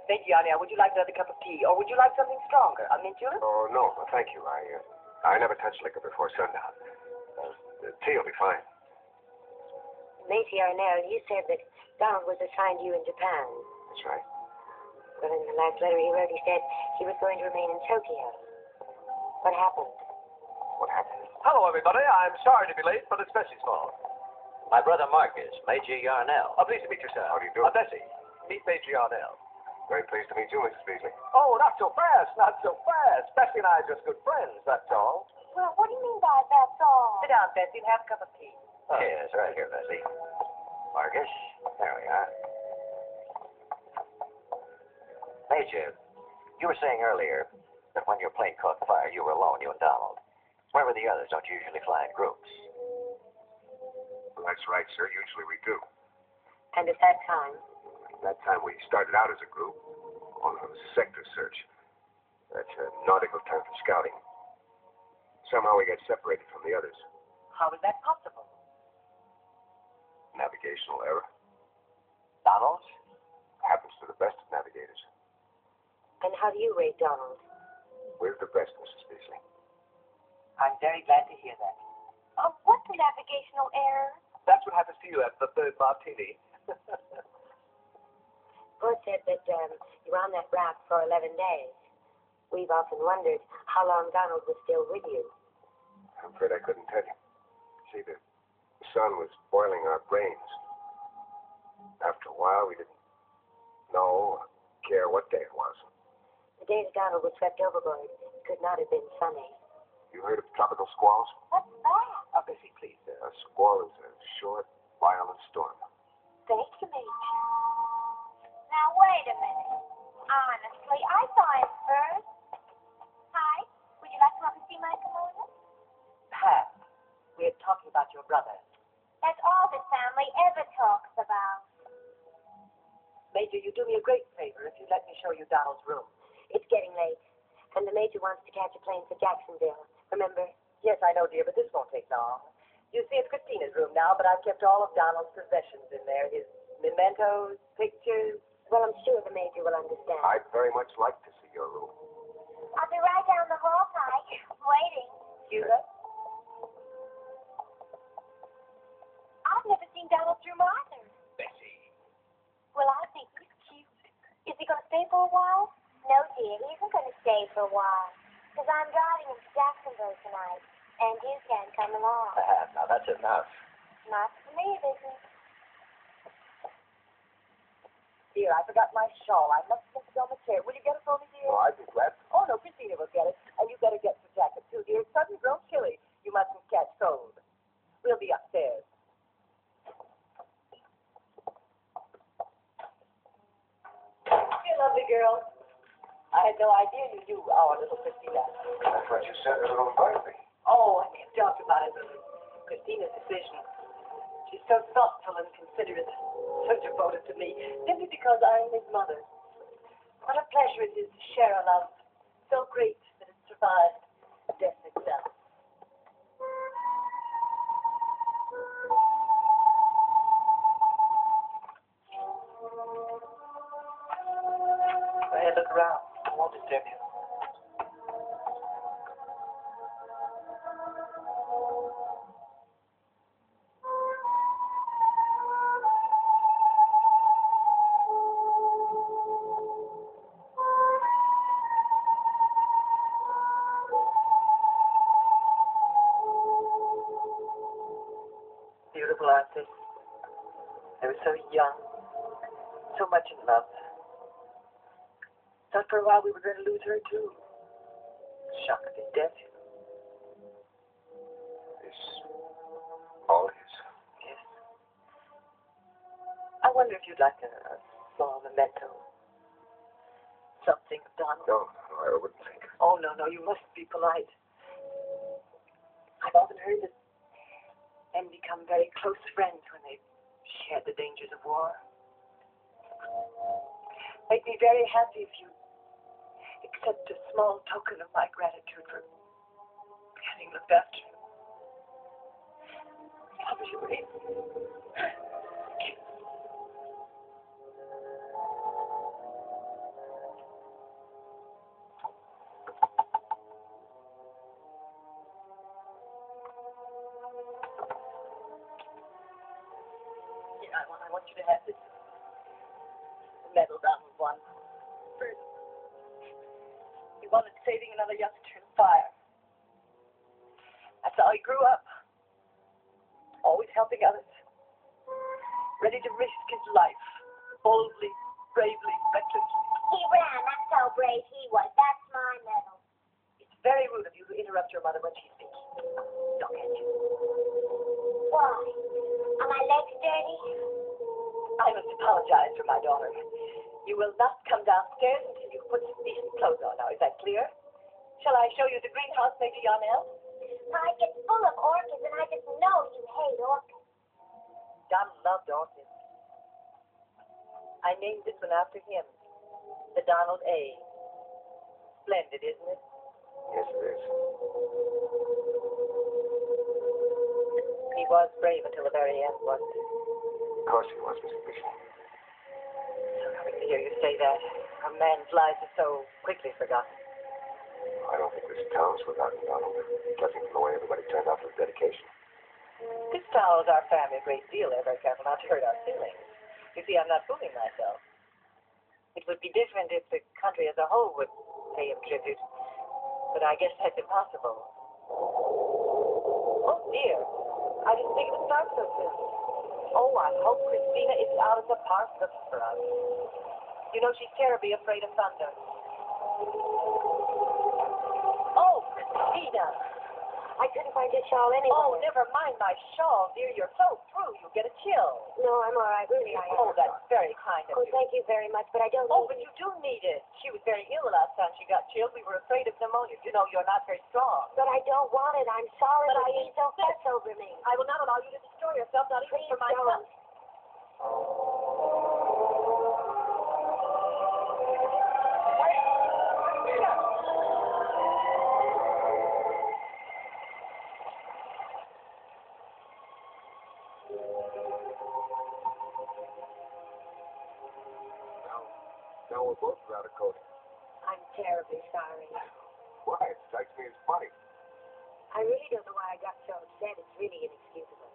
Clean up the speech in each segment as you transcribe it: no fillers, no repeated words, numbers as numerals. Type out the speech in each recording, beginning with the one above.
Thank you, Anya. Would you like another cup of tea, or would you like something stronger? A mint julep? Oh, no, thank you. I never touch liquor before sundown. Tea will be fine. Major Yarnell, you said that Donald was assigned to you in Japan. That's right. Well, in the last letter he wrote, he said he was going to remain in Tokyo. What happened? What happened? Hello, everybody. I'm sorry to be late, but especially small. My brother Marcus, Major Yarnell. Pleased to meet you, sir. How do you do? Bessie, meet Major Yarnell. Very pleased to meet you, Mrs. Beasley. Oh, not so fast, not so fast. Bessie and I are just good friends, that's all. Well, what do you mean by that's all? Sit down, Bessie, and have a cup of tea. Yes, right here, Bessie. Marcus, there we are. Major, you were saying earlier that when your plane caught fire, you were alone, you and Donald. Where were the others? Don't you usually fly in groups? Well, that's right, sir. Usually we do. And at that time? That time we started out as a group on a sector search. That's a nautical term for scouting. Somehow we got separated from the others. How is that possible? Navigational error. Donald? Happens to the best of navigators. And how do you rate Donald? We're the best, Mrs. Beasley. I'm very glad to hear that. What's a navigational error? That's what happens to you at the third martini. Ford said that you were on that raft for 11 days. We've often wondered how long Donald was still with you. I'm afraid I couldn't tell you. See, the sun was boiling our brains. After a while, we didn't know or care what day it was. The day that Donald was swept overboard could not have been sunny. You heard of tropical squalls? What's that? Bessie, please. A squall is a short, violent storm. Thank you, Major. Now, wait a minute. Honestly, I saw him first. Hi, would you like to come and see my kimono? Pat, we're talking about your brother. That's all the family ever talks about. Major, you do me a great favor if you let me show you Donald's room. It's getting late, and the Major wants to catch a plane for Jacksonville. Remember? Yes, I know, dear, but this won't take long. You see, it's Christina's room now, but I've kept all of Donald's possessions in there. His mementos, pictures. Well, I'm sure the Major will understand. I'd very much like to see your room. I'll be right down the hall, Pike, waiting. Cuba? I've never seen Donald's room either. Bessie. Well, I think he's cute. Is he going to stay for a while? No, dear, he isn't going to stay for a while. Because I'm driving him to Jacksonville tonight, and you can't come along. Now, that's enough. Not for me, it isn't. Dear, I forgot my shawl. I must have left it on the chair. Will you get it for me, dear? Oh, I'd be glad. Oh, no, Christina will get it. And you better get your jacket, too, dear. It's suddenly grown chilly. You mustn't catch cold. We'll be upstairs. You lovely girl. I had no idea you knew our little Christina. I thought you said her little birthday. Oh, I can't talk about it. Christina's decision. She's so thoughtful and considerate, so devoted to me, simply because I'm his mother. What a pleasure it is to share a love so great that it survived death itself. Go ahead, look around. I won't disturb you. Beautiful, aren't they? They were so young, so much in love. Thought for a while we were going to lose her, too. Shock of his death. It's all his. Yes. I wonder if you'd like a small memento. Something of Donald. No, I wouldn't think. Oh, no, you mustn't be polite. I've often heard that men become very close friends when they've shared the dangers of war. I'd be very happy if you accept a small token of my gratitude for having looked after him. Absolutely. Here, I want you to have this medal Donald won. First, he wanted saving another youngster in fire. That's how he grew up. Always helping others. Ready to risk his life. Boldly, bravely, recklessly. He ran. That's how brave he was. That's my medal. It's very rude of you to interrupt your mother when she's speaking. Don't get you. Why? Are my legs dirty? I must apologize for my daughter. You will not come downstairs until you put some decent clothes on. Now, is that clear? Shall I show you the greenhouse, Major Yarnell? I get full of orchids, and I just know you hate orchids. Donald loved orchids. I named this one after him. The Donald A. Splendid, isn't it? Yes, it is. He was brave until the very end, wasn't he? Of course he was, Mr. Beasley. So coming to hear you say that. A man's life is so quickly forgotten. I don't think this town's forgotten, Donald. Judging from the way everybody turned out for the dedication. This town owes our family a great deal. They're very careful not to hurt our feelings. You see, I'm not fooling myself. It would be different if the country as a whole would pay him tribute. But I guess that's impossible. Oh, dear. I didn't think it would start so soon. Oh, I hope Christina isn't out of the park looking for us. You know, she's terribly afraid of thunder. Oh, Christina! I couldn't find your shawl anywhere. Oh, never mind my shawl, dear. You're so through. You'll get a chill. No, I'm all right. Really, I am. Oh, that's very kind of Oh, you. thank you very much, but I don't Oh, need but you do need it. She was very ill the last time she got chilled. We were afraid of pneumonia. You know, you're not very strong. But I don't want it. I'm sorry, But but I please don't insist. fuss over me. I will not allow you to destroy yourself, not even Please for myself. don't. Now we're both without a coat. I'm terribly sorry. Why? It strikes me as funny. I really don't know why I got so upset. It's really inexcusable.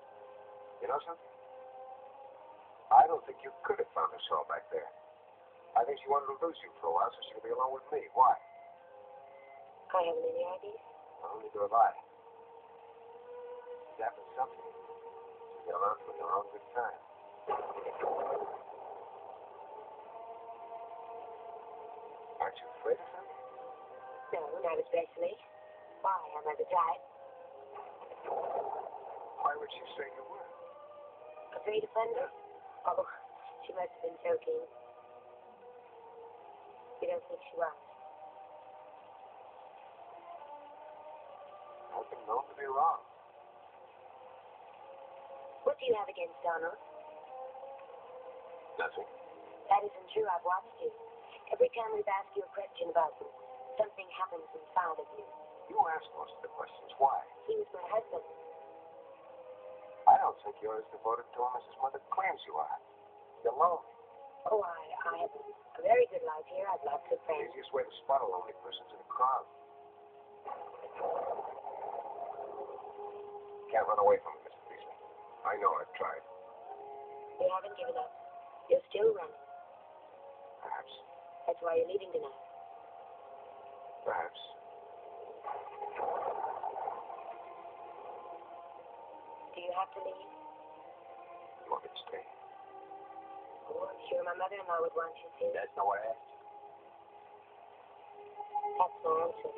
You know something? I don't think you could have found a shawl back there. I think she wanted to lose you for a while so she could be alone with me. Why? I haven't any idea. Well, neither have I. She's after something. She'll get around to it in her own good time. Aren't you afraid of something? No, not especially. Why? Am I the type? Why would she say you were? Afraid of thunder? Oh, she must have been joking. You don't think she was? I've been known to be wrong. What do you have against Donald? Nothing. That isn't true. I've watched you. Every time we've asked you a question about him, something happens inside of you. You asked most of the questions. Why? He was my husband. I don't think you're as devoted to him as his mother claims you are. You're lonely. Oh, I have a very good life here. I've lots of The friends. easiest way to spot a lonely person's in a crowd. Can't run away from him, Mr. Beasley. I know I've tried. You haven't given up. You're still running. Perhaps. That's why you're leaving tonight. Perhaps. Do you have to leave? You want me to stay? Oh, I'm sure my mother-in-law would want you to. That's not what I asked you. That's my answer.